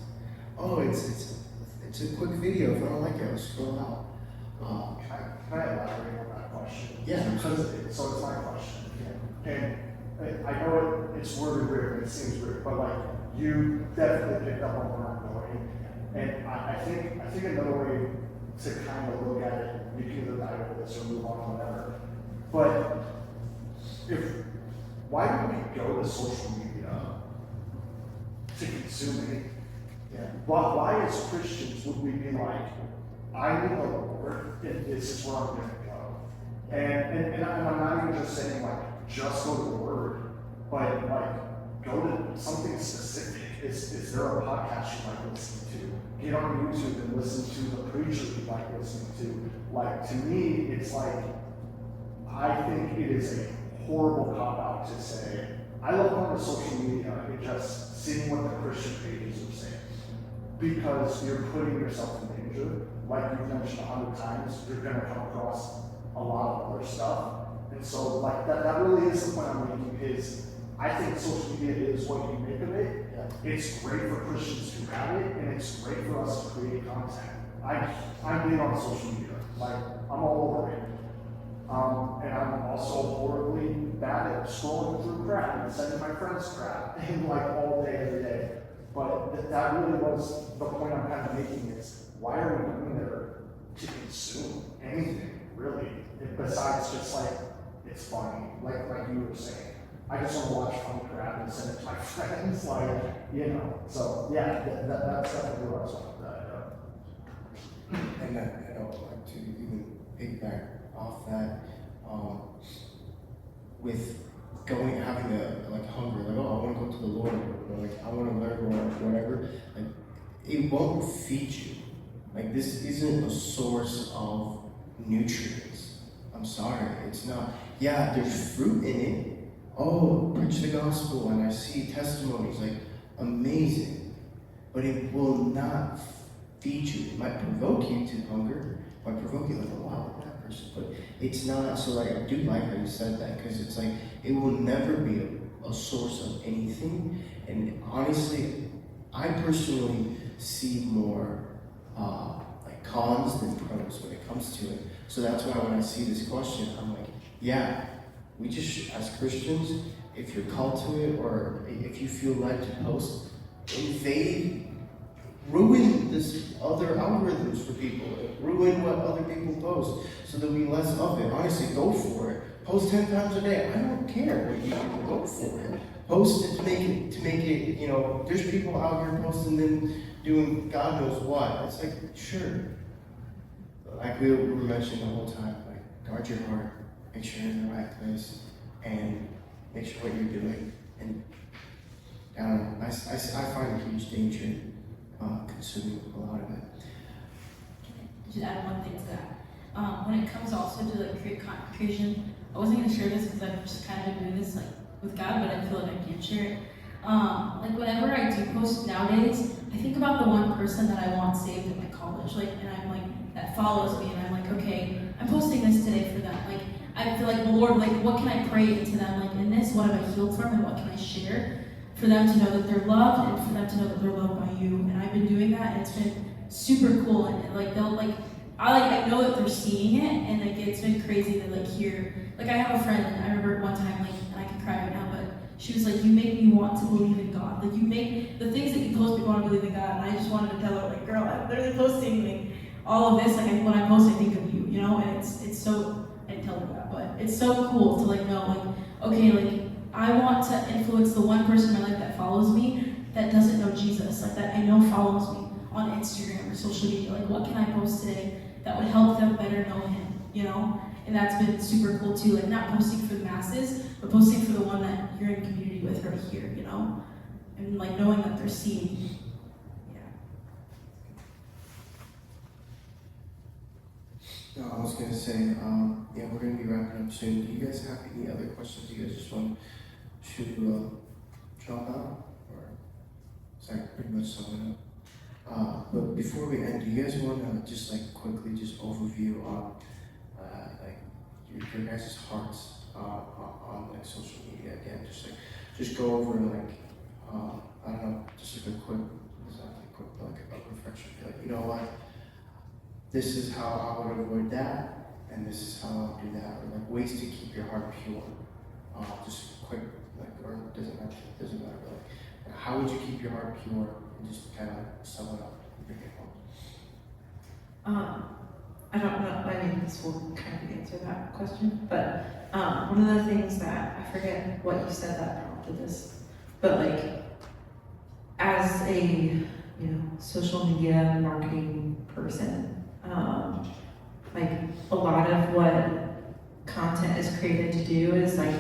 Oh, it's a quick video. If I don't like it, I'll scroll out. Can I elaborate on that question? Yeah. So it's my question. And I know it's worded weird, and it seems weird, but you definitely picked up on what I'm going. And I think another way to kind of look at it, you can either dive into this or move on, whatever. But why do we go to social media to consume it? Yeah. Why as Christians would we be like, I need the Lord, and this is where I'm going to go? And I'm not even just saying just go to the Word, but go to something specific. Is there a podcast you like listening to? Get on YouTube and listen to the preacher you like listening to. To me, it's I think it is a horrible cop-out to say, I love going to social media and just seeing what the Christian pages are saying. Because you're putting yourself in danger. Like you've mentioned 100 times, you're going to come across a lot of other stuff. And so that really is the point I'm making is, I think social media is what you make of it. Yeah. It's great for Christians to have it, and it's great for us to create content. I'm big on social media. I'm all over it. And I'm also horribly bad at scrolling through crap and sending my friends crap and like all day, every day. But that really was the point I'm kind of making is why are we doing there to consume anything really? Besides just like, it's funny, like you were saying. I just want to watch funny crap and send it to my friends, like, you know. So yeah, that's definitely what I was talking about. And I would like to even piggyback off that, with having a like hunger, like, oh, I want to go to the Lord, or like I want to learn or whatever. Like, it won't feed you. Like, this isn't a source of nutrients. I'm sorry, it's not. Yeah, there's fruit in it. Oh, preach the gospel, and I see testimonies, like, amazing. But it will not feed you. It might provoke you to hunger, might provoke you like, oh wow, that person. But it's not, so like, I do like how you said that, because it's like, it will never be a source of anything. And honestly, I personally see more like cons than pros when it comes to it. So that's why when I see this question, I'm like, yeah, we just, as Christians, if you're called to it, or if you feel led to post, ruin this other algorithms for people, ruin what other people post, so there'll be less of it. Honestly, go for it. Post 10 times a day. I don't care what you do, go for it. Post it to make it, you know, there's people out here posting and doing God knows what. It's like, sure. Like we were mentioning the whole time, like, guard your heart, make sure you're in the right place, and make sure what you're doing. And I find a huge danger consuming a lot of it. Just add one thing to that. When it comes also to like creation, I wasn't gonna share this because I've just kind of been doing this like with God, but I feel like I can't share it. Like whenever I do post nowadays, I think about the one person that I want saved at my college, like, and I'm like, that follows me, and I'm like, okay, I'm posting this today for them. Like, I feel like, Lord, like, what can I pray into them? Like, in this, what have I healed from, and what can I share for them to know that they're loved, and for them to know that they're loved by you? And I've been doing that, and it's been super cool. And like, they'll like, I know that they're seeing it, and like, it's been crazy to like hear. Like, I have a friend, and I remember one time, like, and I can cry right now, but she was like, you make me want to believe in God. Like, you make the things that you post me want to believe in God. And I just wanted to tell her, like, girl, I'm literally posting like all of this. Like, when I post, I think of you, you know. And it's so, I didn't tell her that, but it's so cool to like know, like, okay, like, I want to influence the one person in my life that follows me that doesn't know Jesus, like that I know follows me on Instagram or social media. Like, what can I post today that would help them better know Him, you know? And that's been super cool too, like not posting for the masses, but posting for the one that you're in community with right here, you know? And like knowing that they're seeing. Yeah. No, I was gonna say, yeah, we're gonna be wrapping up soon. Do you guys have any other questions you guys just want to drop out? Or is that pretty much sum it up? But before we end, do you guys want to just like quickly just overview on like your guys' hearts on like social media again? Just go over like I don't know, just like a quick, like a reflection. Like, you know what? This is how I would avoid that, and this is how I would do that. Or like ways to keep your heart pure. Just quick, like, or it doesn't matter. But like, how would you keep your heart pure? And just kind of sum it up and bring it home. I don't know, I mean, this will kind of answer that question, but one of the things that, I forget what you said that prompted this, but like, as a, social media marketing person, like, a lot of what content is created to do is like,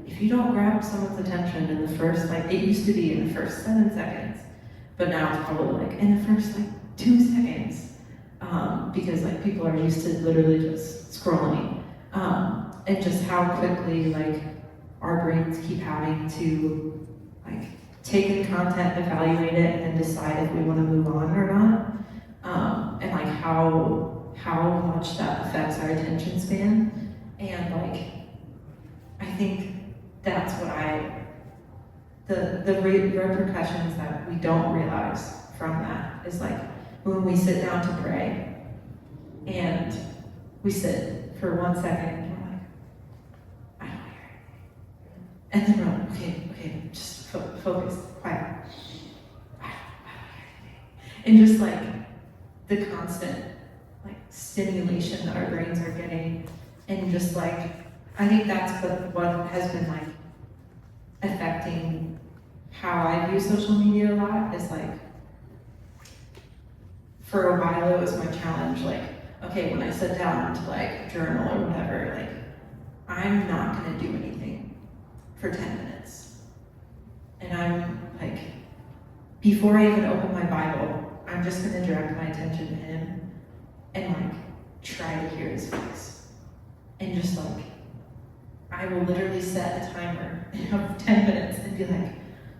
if you don't grab someone's attention in the first, like, it used to be in the first 7 seconds, but now it's probably like in the first like 2 seconds. Because like people are used to literally just scrolling, and just how quickly like our brains keep having to like take in content, evaluate it, and then decide if we want to move on or not, and like how much that affects our attention span, and like I think that's what the repercussions that we don't realize from that is like when we sit down to pray. And we sit for 1 second and we're like, focused, quiet. And just like the constant like stimulation that our brains are getting, and just like I think that's what has been like affecting how I view social media a lot is like for a while it was my challenge, like, okay, when I sit down to like journal or whatever, like I'm not gonna do anything for 10 minutes. And I'm like, before I even open my Bible, I'm just gonna direct my attention to him and like try to hear his voice. And just like, I will literally set a timer of 10 minutes and be like,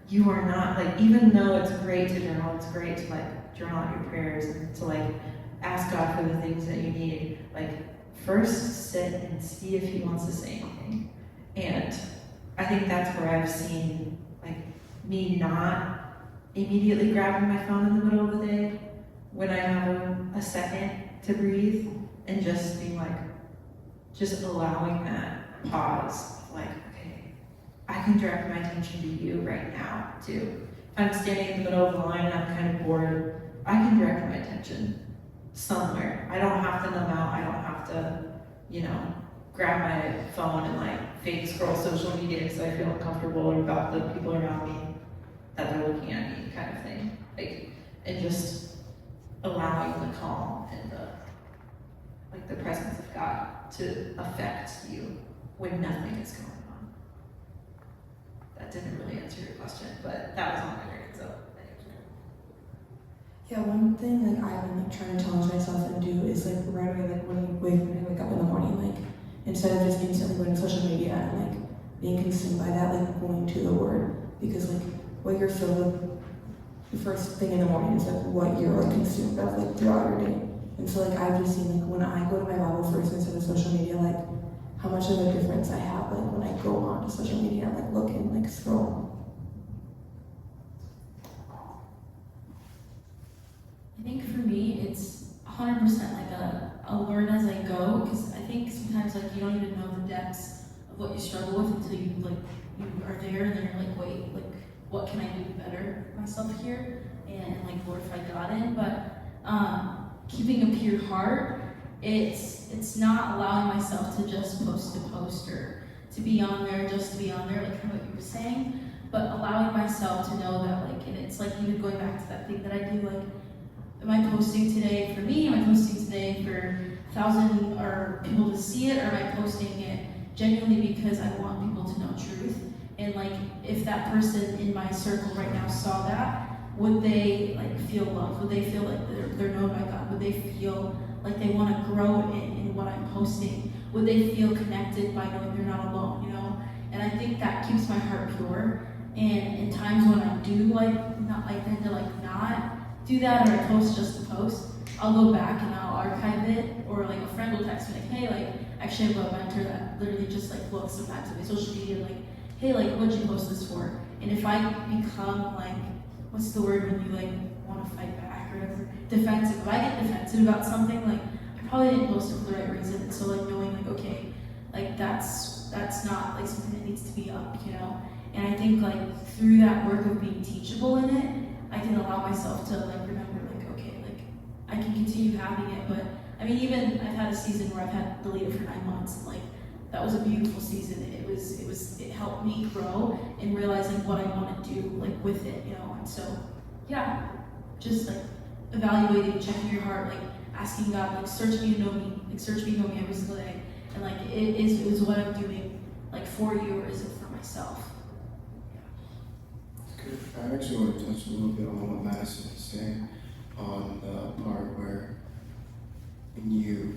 you are not like, even though it's great to journal, it's great to like journal out your prayers and to like ask God for the things that you need. Like first sit and see if he wants to say anything. And I think that's where I've seen like me not immediately grabbing my phone in the middle of the day when I have a second to breathe and just being like, just allowing that pause, like, okay, I can direct my attention to you right now too. If I'm standing in the middle of the line and I'm kind of bored, I can direct my attention somewhere. I don't have to numb out, I don't have to, you know, grab my phone and like fake scroll social media because I feel uncomfortable about the people around me that they're looking at me kind of thing. Like, and just allowing the calm and the presence of God to affect you when nothing is going on. That didn't really answer your question, but that was on my brain, so. Yeah, one thing like I've been like trying to challenge myself and do is like right away, like when I wake up in the morning, like instead of just instantly going to social media and like being consumed by that, like going to the Word, because like what you're filled with the first thing in the morning is like what you're like consumed of like throughout your day. And so like I've just seen like when I go to my Bible first instead of social media, like how much of a difference I have like when I go on to social media and like look and like scroll. I think for me, it's 100% like a learn as I go, because I think sometimes like you don't even know the depths of what you struggle with until you are there, and then you're like, wait, like what can I do to better myself here and like glorify God in? But keeping a pure heart, it's not allowing myself to just post or to be on there just to be on there, like kind of what you were saying, but allowing myself to know that like, and it's like even going back to that thing that I do, like, am I posting today for me? Am I posting today for 1,000 or people to see it? Or am I posting it genuinely because I want people to know truth? And like, if that person in my circle right now saw that, would they like feel loved? Would they feel like they're known by God? Would they feel like they want to grow in what I'm posting? Would they feel connected by knowing they're not alone, you know? And I think that keeps my heart pure. And in times when I do like not like tend to like not do that, or I post just to post, I'll go back and I'll archive it, or like a friend will text me like, hey, like actually I have a mentor that literally just like looks sometimes at my social media like, hey, like what'd you post this for? And if I become like, what's the word when you like want to fight back or whatever, defensive, if I get defensive about something, like I probably didn't post it for the right reason. And so like knowing like, okay, like that's not like something that needs to be up, you know? And I think like through that work of being teachable in it, I can allow myself to like remember like, okay, like I can continue having it. But I mean, even I've had a season where I've had deleted for 9 months, and like that was a beautiful season. It helped me grow and realizing what I want to do like with it, you know. And so yeah, just like evaluating, checking your heart, like asking God, like search me and know me, like search me and know me every single day. And like it is what I'm doing like for you, or is it for myself? Good. I actually want to touch a little bit on what Madison was saying on the part where when you're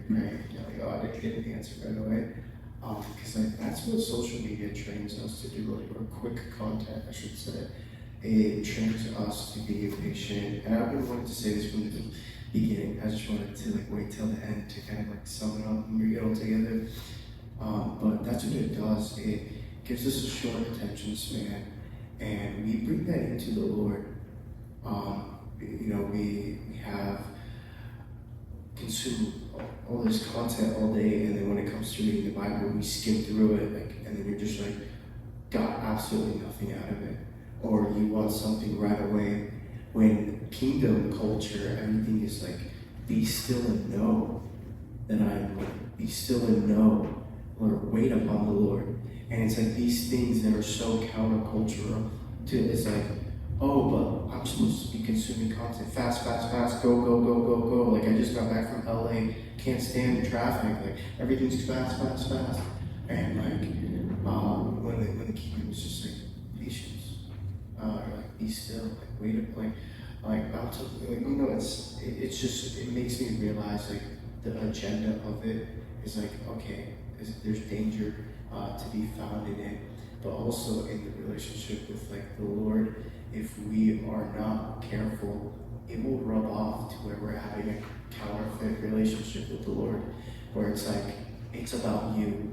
praying, you're like, oh, I didn't get an answer right away. Because like, that's what social media trains us to do, like, or quick content, I should say. It trains us to be patient. And I've been wanting to say this from the beginning. I just wanted to like wait till the end to kind of like sum it up and bring it all together. But that's what it does. It gives us a short attention span. And we bring that into the Lord. We have consumed all this content all day, and then when it comes to reading the Bible, we skim through it, like, and then you're just like, got absolutely nothing out of it, or you want something right away. When kingdom culture, everything is like, be still and know that I am Lord. Be still and know, or wait upon the Lord. And it's like these things that are so countercultural to, it's like, oh, but I'm supposed to be consuming content fast, fast, fast, go, go, go, go, go. Like I just got back from LA, can't stand the traffic. Like everything's fast, fast, fast. And like when the kingdom was just like patience, like be still, like wait up, like you know, it's just, it makes me realize like the agenda of it is like, okay, there's danger to be found in it, but also in the relationship with like the Lord. If we are not careful, it will rub off to where we're having a counterfeit relationship with the Lord, where it's like, it's about you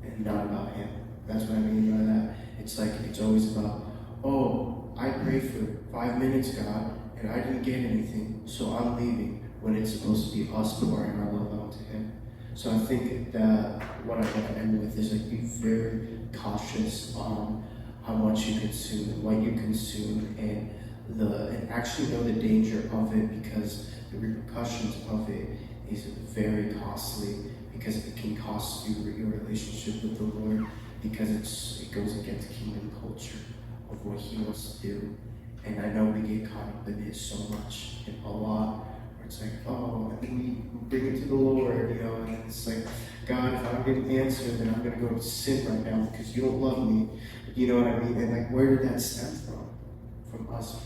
and not about Him. That's what I mean by that. It's like, it's always about, oh, I prayed for 5 minutes, God, and I didn't get anything, so I'm leaving, when it's supposed to be us pouring our love out to Him. So I think that what I want to end with is like, be very cautious on how much you consume and what you consume, and actually know the danger of it, because the repercussions of it is very costly, because it can cost you your relationship with the Lord, because it goes against kingdom culture of what He wants to do. And I know we get caught up in it so much, and a lot, where it's like, oh, and we bring it to the Lord, you know, and it's like, God, if I don't get an answer, then I'm gonna go sin right now because you don't love me. You know what I mean? And like, where did that stem from? From us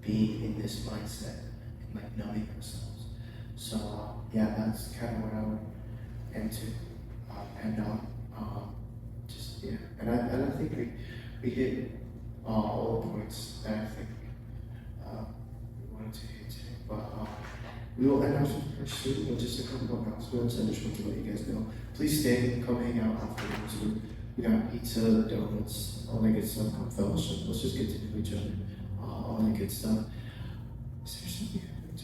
being in this mindset and like numbing ourselves. So yeah, that's kind of what I would end to end on. Just yeah, and I think we hit all the points that I think we wanted to hit today. But we will end our first soon with just a couple of announcements. I just want to let you guys know. Please stay, come hang out afterwards. We got pizza, donuts, all that good stuff. Come fellowship. Let's just get to know each other. All that good stuff. Is there something happening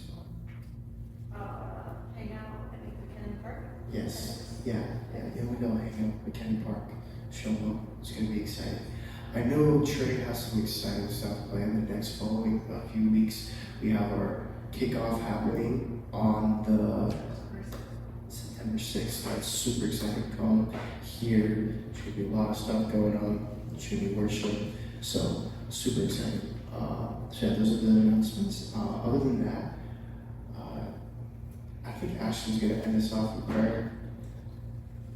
tomorrow? Hang out at McKinnon Park. Yes. Yeah, we go hang out at McKinnon Park. Show up. It's gonna be exciting. I know Trey has some exciting stuff planned the next following few weeks. We have our kickoff happening on the September 6th. That's super exciting. Come here. Should be a lot of stuff going on. Should be worship. So super excited. So yeah, those are the announcements. Other than that, I think Ashtyn's gonna end us off with prayer.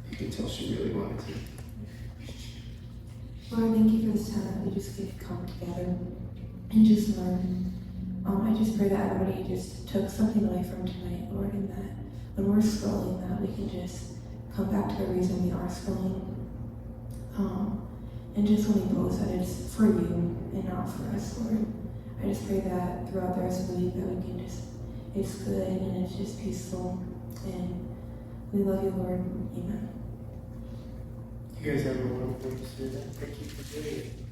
You can tell she really wanted to. Lord, thank you for this time that we just get to come together and just learn. I just pray that everybody just took something away from tonight, Lord, and that when we're scrolling, that we can just come back to the reason we are scrolling. And just when we post that it's for you and not for us, Lord. I just pray that throughout the rest of the week that we can just, it's good and it's just peaceful. And we love you, Lord. Amen. You guys have a wonderful day. Thank you for doing it.